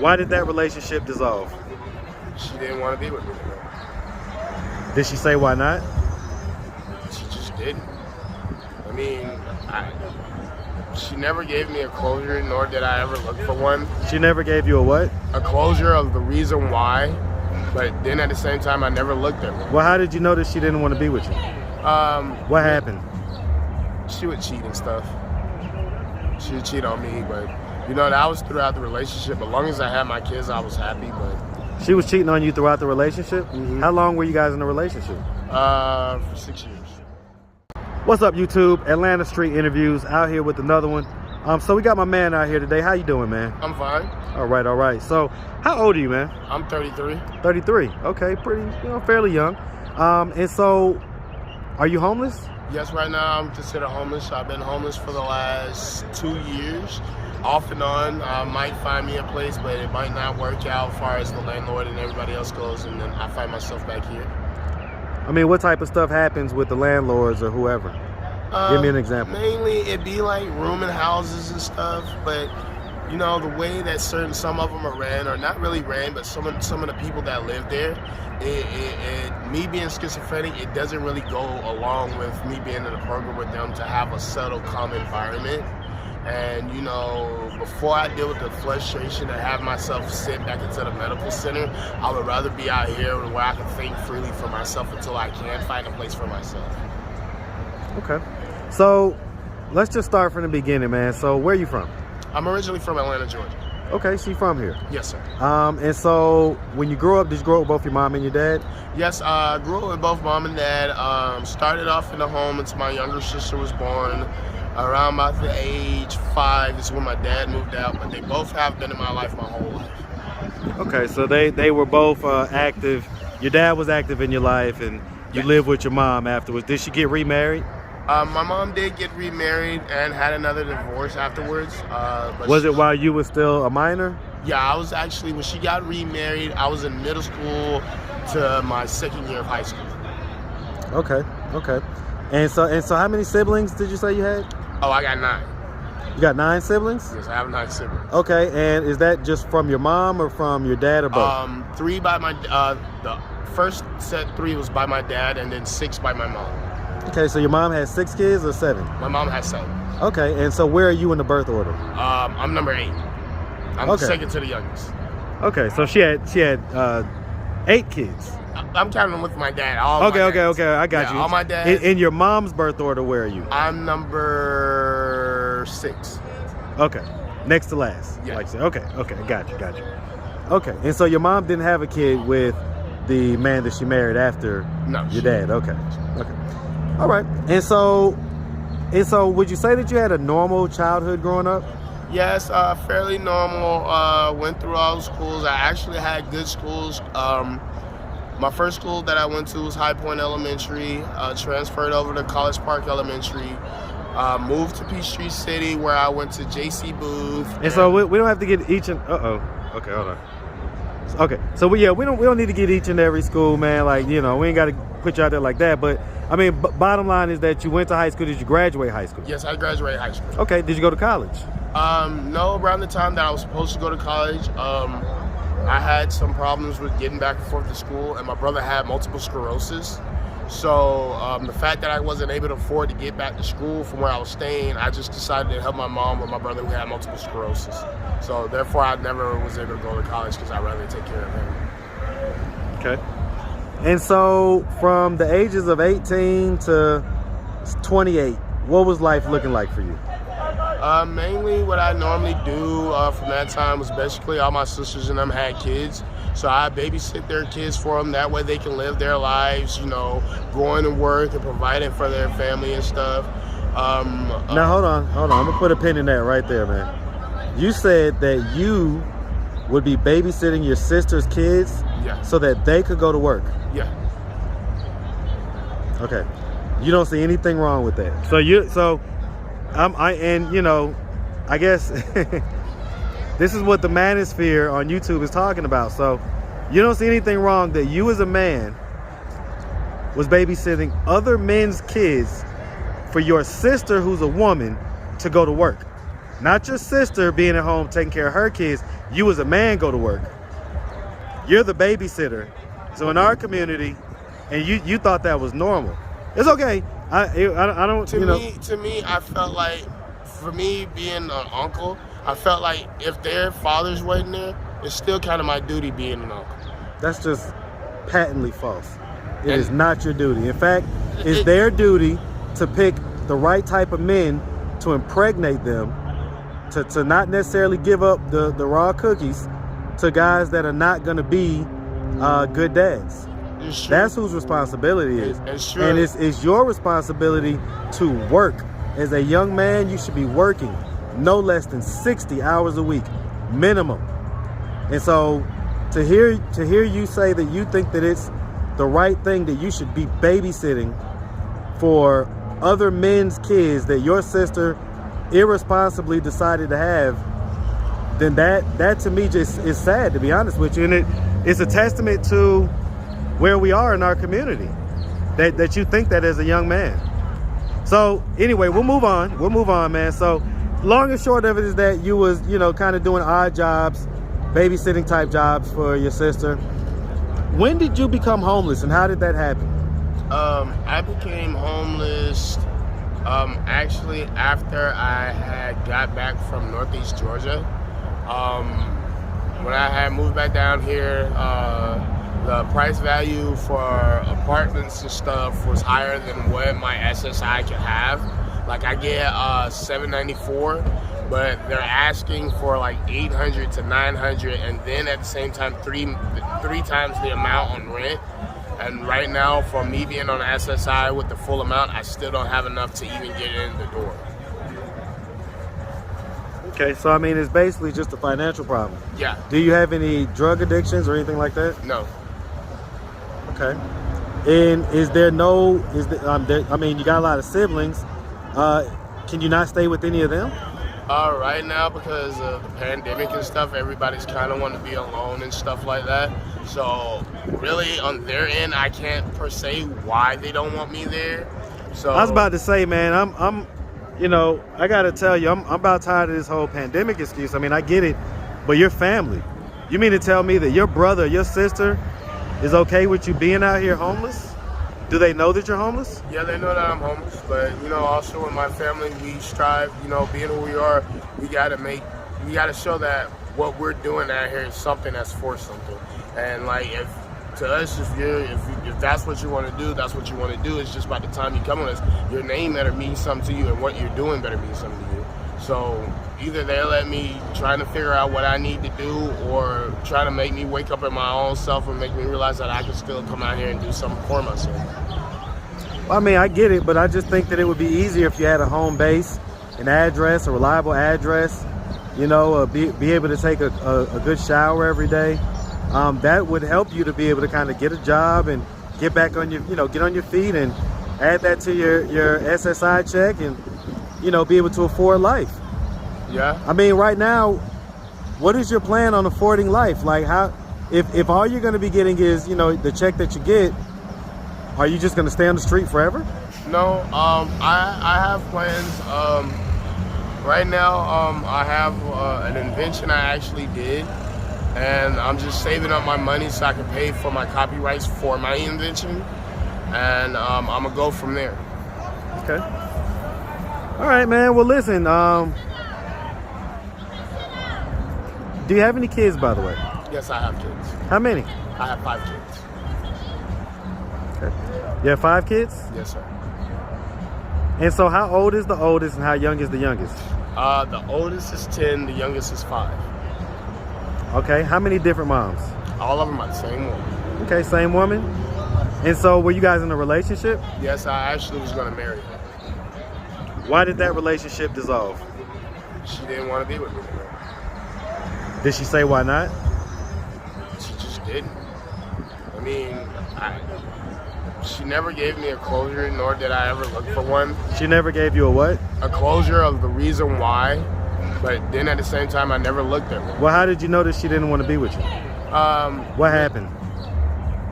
Why did that relationship dissolve? She didn't want to be with me anymore. Did she say why not? She just didn't. I mean, she never gave me a closure, nor did I ever look for one. She never gave you a what? A closure of the reason why, but then at the same time, I never looked at one. Well, how did you know that she didn't want to be with you? What happened? She would cheat and stuff. She would cheat on me, but you know, that was throughout the relationship. As long as I had my kids, I was happy, but... She was cheating on you throughout the relationship? Mm-hmm. How long were you guys in a relationship? For 6 years. What's up, YouTube? Atlanta Street Interviews, out here with another one. So we got my man out here today. How you doing, man? I'm fine. All right. So, how old are you, man? I'm 33. 33. Okay, pretty, fairly young. And so, are you homeless? Yes, right now I'm considered homeless. I've been homeless for the last 2 years. Off and on, I might find me a place, but it might not work out as far as the landlord and everybody else goes, and then I find myself back here. I mean, what type of stuff happens with the landlords or whoever? Give me an example. Mainly, it'd be like rooming houses and stuff, but you know, the way that some of them are ran, or not really ran, but some of the people that live there, me being schizophrenic, it doesn't really go along with me being in a program with them to have a settled, calm environment. And you know, before I deal with the frustration and have myself sit back into the medical center, I would rather be out here where I can think freely for myself until I can find a place for myself. Okay. So, let's just start from the beginning, man. So, where are you from? I'm originally from Atlanta, Georgia. Okay, so you're from here? Yes, sir. And so, when you grew up, did you grow up with both your mom and your dad? Yes, I grew up with both mom and dad. Started off in the home until my younger sister was born. Around about the age 5 is when my dad moved out, but they both have been in my life my whole life. Okay, so they were both active. Your dad was active in your life, and you lived with your mom afterwards. Did she get remarried? My mom did get remarried and had another divorce afterwards. Was it while you were still a minor? Yeah, I was actually, when she got remarried, I was in middle school to my 2nd year of high school. Okay. And so how many siblings did you say you had? Oh, I got 9. You got 9 siblings? Yes, I have 9 siblings. Okay, and is that just from your mom or from your dad or both? 3 by my, the first set 3 was by my dad, and then 6 by my mom. Okay, so your mom has 6 kids or 7? My mom has 7. Okay, and so where are you in the birth order? I'm number 8. I'm second to the youngest. Okay, so she had 8 kids. I'm counting with my dad. Okay, I got you. All my dads. In your mom's birth order, where are you? I'm number 6. Okay, next to last. Yeah. Like I said. Okay, got you. Okay, and so your mom didn't have a kid with the man that she married after your dad. Okay. All right, and so would you say that you had a normal childhood growing up? Yes, fairly normal. Went through all the schools. I actually had good schools. My first school that I went to was High Point Elementary. Transferred over to College Park Elementary. Moved to Peachtree City, where I went to J.C. Booth. And so we don't have to get each and okay, hold on. Okay, so we don't need to get each and every school, man. Like, we ain't got to put you out there like that. But I mean, bottom line is that you went to high school. Did you graduate high school? Yes, I graduated high school. Okay, did you go to college? No, around the time that I was supposed to go to college, I had some problems with getting back and forth to school, and my brother had multiple sclerosis. So the fact that I wasn't able to afford to get back to school from where I was staying, I just decided to help my mom with my brother who had multiple sclerosis. So therefore, I never was able to go to college because I'd rather take care of him. Okay. And so from the ages of 18 to 28, what was life looking like for you? Mainly what I normally do from that time was basically all my sisters and them had kids. So I babysit their kids for them. That way they can live their lives, going to work and providing for their family and stuff. Now, hold on. I'm going to put a pin in that right there, man. You said that you would be babysitting your sister's kids so that they could go to work. Yeah. Okay. You don't see anything wrong with that. I guess this is what the manosphere on YouTube is talking about. So you don't see anything wrong that you as a man was babysitting other men's kids for your sister, who's a woman, to go to work. Not your sister being at home taking care of her kids. you as a man go to work. You're the babysitter. So in our community, and you thought that was normal. It's okay. I don't. To me, I felt like, for me being an uncle, I felt like if their fathers wasn't there, it's still kind of my duty being an uncle. That's just patently false. It is not your duty. In fact, it's their duty to pick the right type of men to impregnate them, to not necessarily give up the raw cookies to guys that are not going to be good dads. That's whose responsibility it is. It's true. And it's your responsibility to work. As a young man, you should be working no less than 60 hours a week, minimum. And so to hear you say that you think that it's the right thing that you should be babysitting for other men's kids that your sister irresponsibly decided to have, then that to me just is sad, to be honest with you. And it's a testament to where we are in our community, that you think that as a young man. So anyway, we'll move on, man. So long and short of it is that you was, kind of doing odd jobs, babysitting type jobs for your sister. When did you become homeless, and how did that happen? I became homeless actually after I had got back from Northeast Georgia. When I had moved back down here, the price value for apartments and stuff was higher than what my SSI could have. Like, I get $794, but they're asking for like $800 to $900, and then at the same time three times the amount on rent. And right now, for me being on SSI with the full amount, I still don't have enough to even get in the door. Okay, so I mean, it's basically just a financial problem. Yeah. Do you have any drug addictions or anything like that? No. Okay. And I mean, you got a lot of siblings. Can you not stay with any of them? Right now, because of the pandemic and stuff, everybody's kind of wanting to be alone and stuff like that. So really, on their end, I can't per se why they don't want me there. So I was about to say, man, I'm I gotta tell you, I'm about tired of this whole pandemic excuse. I mean, I get it, but your family. You mean to tell me that your brother, your sister, is okay with you being out here homeless? Do they know that you're homeless? Yeah, they know that I'm homeless, but also in my family, we strive, being who we are, we gotta show that what we're doing out here is something that's for something. And like, if that's what you want to do, that's what you want to do. It's just by the time you come on us, your name better mean something to you, and what you're doing better mean something to you. So either they let me trying to figure out what I need to do, or try to make me wake up in my own self and make me realize that I can still come out here and do something for myself. Well, I mean, I get it, but I just think that it would be easier if you had a home base, an address, a reliable address, be able to take a good shower every day. That would help you to be able to kind of get a job and get back on your, get on your feet and add that to your SSI check and, be able to afford life. Yeah. I mean, right now, what is your plan on affording life? Like, how, if all you're going to be getting is, the check that you get, are you just going to stay on the street forever? No, I have plans. Right now, I have an invention I actually did, and I'm just saving up my money so I can pay for my copyrights for my invention, and I'm gonna go from there. Okay. All right, man. Well, listen. Do you have any kids, by the way? Yes, I have kids. How many? I have 5 kids. Okay. You have 5 kids? Yes, sir. And so how old is the oldest and how young is the youngest? The oldest is 10, the youngest is 5. Okay, how many different moms? All of them are the same woman. Okay, same woman. And so were you guys in a relationship? Yes, I actually was going to marry her. Why did that relationship dissolve? She didn't want to be with me anymore. Did she say why not? She just didn't. I mean, she never gave me a closure, nor did I ever look for one. She never gave you a what? A closure of the reason why, but then at the same time, I never looked at one. Well, how did you know that she didn't want to be with you? What happened?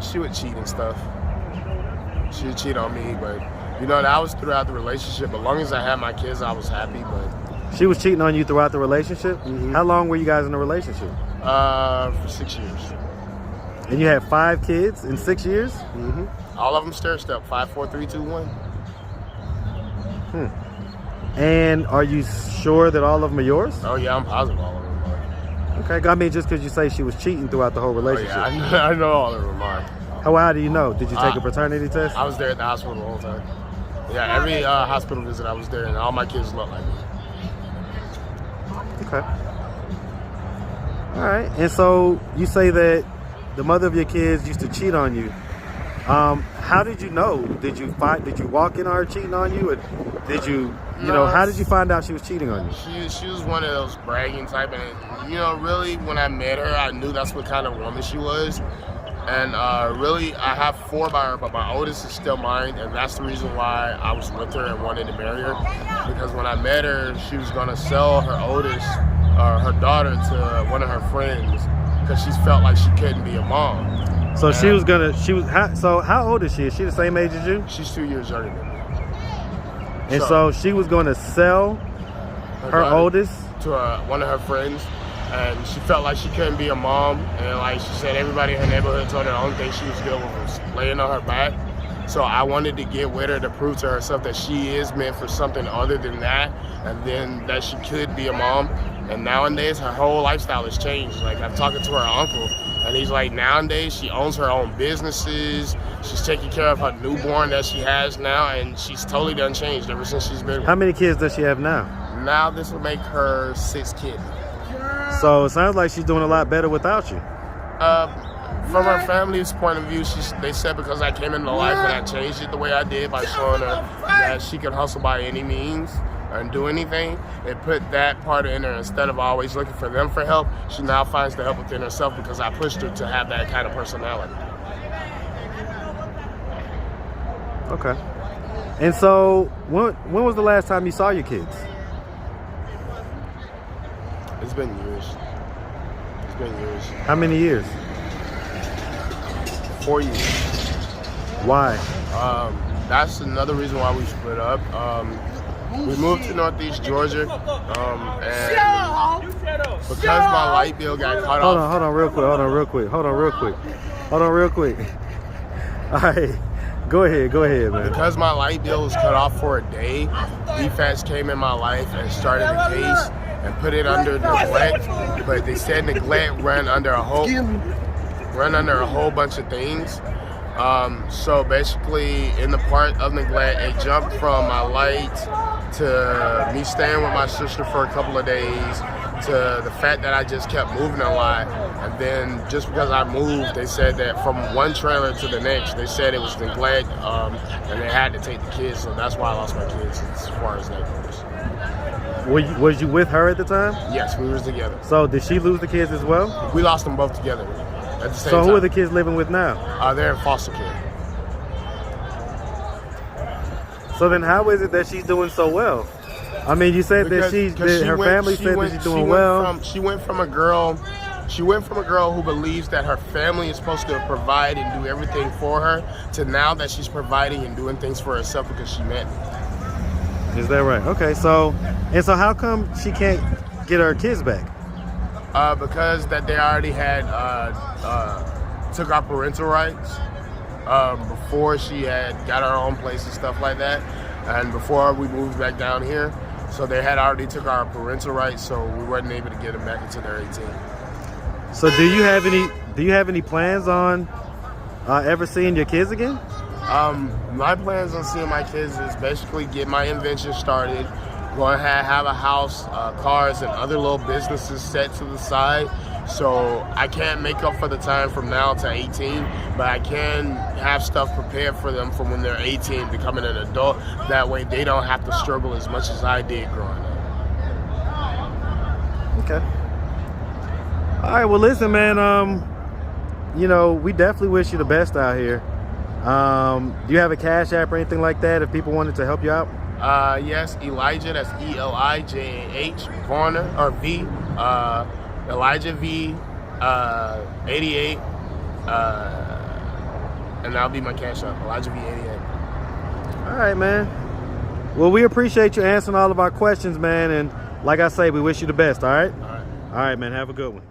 She would cheat and stuff. She would cheat on me, but that was throughout the relationship. As long as I had my kids, I was happy, but She was cheating on you throughout the relationship? Mm-hmm. How long were you guys in a relationship? For 6 years. And you had 5 kids in 6 years? Mm-hmm. All of them stair-step, 5, 4, 3, 2, 1. And are you sure that all of them are yours? Oh, yeah, I'm positive all of them are. Okay, I mean, just because you say she was cheating throughout the whole relationship. Oh, yeah, I know all of them are. How do you know? Did you take a paternity test? I was there at the hospital the whole time. Yeah, every hospital visit I was there, and all my kids look like me. Okay. All right. And so you say that the mother of your kids used to cheat on you. How did you know? Did you walk in on her cheating on you, or did you know? How did you find out she was cheating on you? She was one of those bragging type, and really when I met her, I knew that's what kind of woman she was. And really, I have 4 by her, but my oldest is still mine, and that's the reason why I was with her and wanted to marry her. Because when I met her, she was gonna sell her oldest, her daughter, to one of her friends, because she felt like she couldn't be a mom. So how old is she? Is she the same age as you? She's 2 years younger than me. And so she was going to sell her oldest to one of her friends, and she felt like she couldn't be a mom, and like she said, everybody in her neighborhood told her the only thing she was good with was laying on her back. So I wanted to get with her to prove to herself that she is meant for something other than that, and then that she could be a mom. And nowadays, her whole lifestyle has changed. Like, I'm talking to her uncle, and he's like, nowadays, she owns her own businesses. She's taking care of her newborn that she has now, and she's totally done changed ever since she's been. How many kids does she have now? Now this will make her 6th kid. So it sounds like she's doing a lot better without you. From her family's point of view, they said because I came into life and I changed it the way I did by showing her that she could hustle by any means and do anything, it put that part in her. Instead of always looking for them for help, she now finds the help within herself because I pushed her to have that kind of personality. Okay. And so when was the last time you saw your kids? It's been years. It's been years. How many years? 4 years. Why? That's another reason why we split up. We moved to Northeast Georgia, and because my light bill got cut off. Hold on real quick. All right, go ahead, man. Because my light bill was cut off for a day, DFAS came in my life and started a case and put it under neglect. But they said neglect run under a whole bunch of things. So basically, in the part of neglect, it jumped from my light to me staying with my sister for a couple of days to the fact that I just kept moving a lot. And then just because I moved, they said that from one trailer to the next, they said it was neglect, and they had to take the kids. So that's why I lost my kids as far as that goes. Was you with her at the time? Yes, we was together. So did she lose the kids as well? We lost them both together at the same time. So who are the kids living with now? They're in foster care. So then how is it that she's doing so well? I mean, you said that her family said that she's doing well. She went from a girl who believes that her family is supposed to provide and do everything for her to now that she's providing and doing things for herself because she met me. Is that right? Okay, so how come she can't get her kids back? Because that they already had took our parental rights before she had got her own place and stuff like that, and before we moved back down here. So they had already took our parental rights, so we weren't able to get them back until they're 18. So do you have any plans on ever seeing your kids again? My plans on seeing my kids is basically get my invention started, go ahead, have a house, cars, and other little businesses set to the side. So I can't make up for the time from now to 18, but I can have stuff prepared for them from when they're 18, becoming an adult. That way they don't have to struggle as much as I did growing up. Okay. All right, well listen, man, we definitely wish you the best out here. Do you have a Cash App or anything like that if people wanted to help you out? Yes, Elijah, that's Elijah, Varner, or V, Elijah V, 88, and that'll be my Cash App, Elijah V, 88. All right, man. Well, we appreciate you answering all of our questions, man, and like I say, we wish you the best. All right. All right. All right, man. Have a good one.